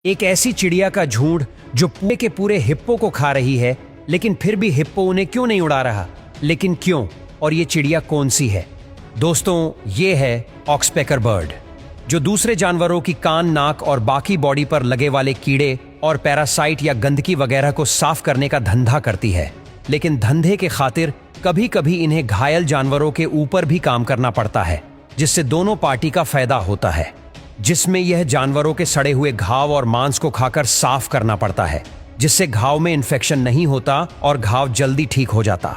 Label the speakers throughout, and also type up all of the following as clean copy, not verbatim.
Speaker 1: एक ऐसी चिड़िया का झुंड जो पूरे के पूरे हिप्पो को खा रही है, लेकिन फिर भी हिप्पो उन्हें क्यों नहीं उड़ा रहा? लेकिन क्यों? और ये चिड़िया कौन सी है? दोस्तों, ये है ऑक्सपेकर बर्ड, जो दूसरे जानवरों की कान, नाक और बाकी बॉडी पर लगे वाले कीड़े और पैरासाइट या गंदगी वगैरह को साफ करने का धंधा करती है। लेकिन धंधे के खातिर कभी कभी इन्हें घायल जानवरों के ऊपर भी काम करना पड़ता है, जिससे दोनों पार्टी का फायदा होता है, जिसमें यह जानवरों के सड़े हुए घाव और मांस को खाकर साफ करना पड़ता है, जिससे घाव में इन्फेक्शन नहीं होता और घाव जल्दी ठीक हो जाता।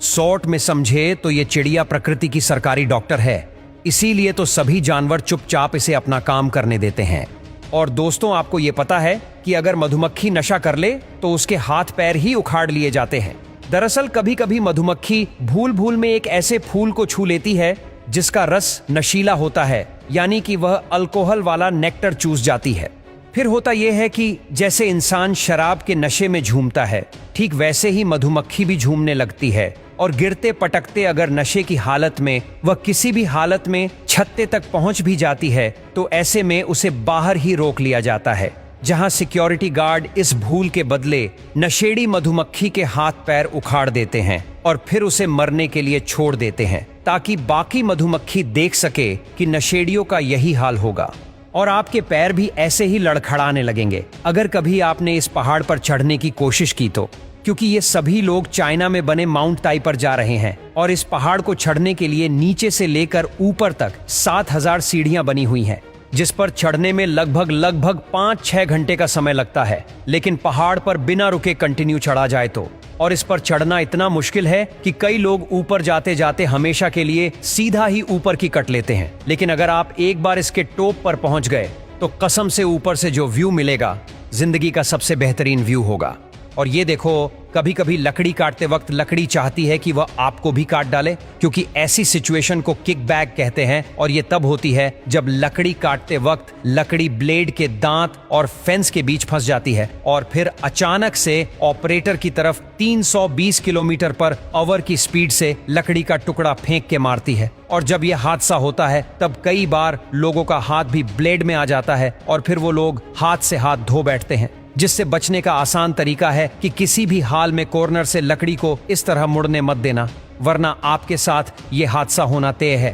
Speaker 1: शॉर्ट में समझे तो ये चिड़िया प्रकृति की सरकारी डॉक्टर है, इसीलिए तो सभी जानवर चुपचाप इसे अपना काम करने देते हैं। और दोस्तों, आपको ये पता है कि अगर मधुमक्खी नशा कर ले तो उसके हाथ पैर ही उखाड़ लिए जाते हैं। दरअसल कभी कभी मधुमक्खी भूल भूल में एक ऐसे फूल को छू लेती है जिसका रस नशीला होता है, यानी कि वह अल्कोहल वाला नेक्टर चूस जाती है। फिर होता यह है कि जैसे इंसान शराब के नशे में झूमता है, ठीक वैसे ही मधुमक्खी भी झूमने लगती है और गिरते पटकते अगर नशे की हालत में वह किसी भी हालत में छत्ते तक पहुंच भी जाती है तो ऐसे में उसे बाहर ही रोक लिया जाता है, जहां सिक्योरिटी गार्ड इस भूल के बदले नशेड़ी मधुमक्खी के हाथ पैर उखाड़ देते हैं और फिर उसे मरने के लिए छोड़ देते हैं, ताकि बाकी मधुमक्खी देख सके कि नशेड़ियों का यही हाल होगा और आपके पैर भी ऐसे ही लड़खड़ाने लगेंगे अगर कभी आपने इस पहाड़ पर चढ़ने की कोशिश की तो। क्योंकि ये सभी लोग चाइना में बने माउंट ताई पर जा रहे हैं और इस पहाड़ को चढ़ने के लिए नीचे से लेकर ऊपर तक 7000 सीढ़ियां बनी हुई हैं, जिस पर चढ़ने में लगभग 5-6 घंटे का समय लगता है। लेकिन पहाड़ पर बिना रुके कंटिन्यू चढ़ा जाए तो, और इस पर चढ़ना इतना मुश्किल है कि कई लोग ऊपर जाते जाते हमेशा के लिए सीधा ही ऊपर की कट लेते हैं। लेकिन अगर आप एक बार इसके टॉप पर पहुंच गए तो कसम से ऊपर से जो व्यू मिलेगा जिंदगी का सबसे बेहतरीन व्यू होगा। और ये देखो, कभी कभी लकड़ी काटते वक्त लकड़ी चाहती है कि वह आपको भी काट डाले, क्योंकि ऐसी सिचुएशन को किक बैक कहते हैं। और ये तब होती है जब लकड़ी काटते वक्त लकड़ी ब्लेड के दांत और फेंस के बीच फंस जाती है और फिर अचानक से ऑपरेटर की तरफ 320 किलोमीटर पर आवर की स्पीड से लकड़ी का टुकड़ा फेंक के मारती है। और जब यह हादसा होता है तब कई बार लोगों का हाथ भी ब्लेड में आ जाता है और फिर वो लोग हाथ से हाथ धो बैठते हैं। जिससे बचने का आसान तरीका है कि किसी भी हाल में कॉर्नर से लकड़ी को इस तरह मुड़ने मत देना, वरना आपके साथ ये हादसा होना तय है।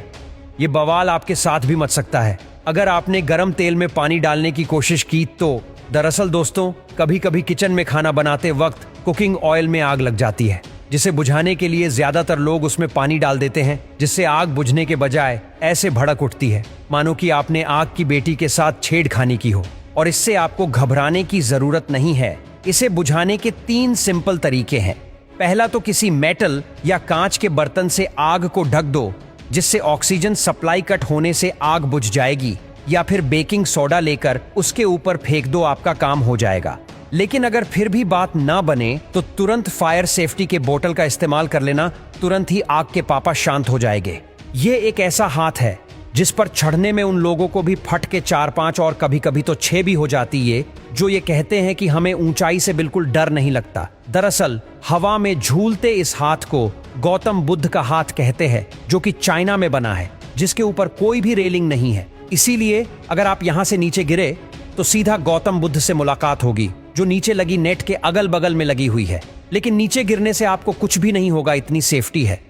Speaker 1: ये बवाल आपके साथ भी मच सकता है अगर आपने गरम तेल में पानी डालने की कोशिश की तो। दरअसल दोस्तों, कभी कभी किचन में खाना बनाते वक्त कुकिंग ऑयल में आग लग जाती है, जिसे बुझाने के लिए ज्यादातर लोग उसमें पानी डाल देते हैं, जिससे आग बुझने के बजाय ऐसे भड़क उठती है मानो कि आपने आग की बेटी के साथ छेड़खानी की हो। और इससे आपको घबराने की जरूरत नहीं है। इसे बुझाने के 3 सिंपल तरीके हैं। पहला तो किसी मेटल या कांच के बर्तन से आग को ढक दो, जिससे ऑक्सीजन सप्लाई कट होने से आग बुझ जाएगी, या फिर बेकिंग सोडा लेकर उसके ऊपर फेंक दो, आपका काम हो जाएगा। लेकिन अगर फिर भी बात ना बने तो तुरंत फायर सेफ्टी के बोतल का इस्तेमाल कर लेना, तुरंत ही आग के पापा शांत हो जाएंगे। ये एक ऐसा हाथ है जिस पर चढ़ने में उन लोगों को भी फट के 4-5 और कभी कभी तो 6 भी हो जाती है, जो ये कहते हैं कि हमें ऊंचाई से बिल्कुल डर नहीं लगता। दरअसल हवा में झूलते इस हाथ को गौतम बुद्ध का हाथ कहते हैं, जो कि चाइना में बना है, जिसके ऊपर कोई भी रेलिंग नहीं है। इसीलिए अगर आप यहाँ से नीचे गिरे तो सीधा गौतम बुद्ध से मुलाकात होगी, जो नीचे लगी नेट के अगल बगल में लगी हुई है। लेकिन नीचे गिरने से आपको कुछ भी नहीं होगा, इतनी सेफ्टी है।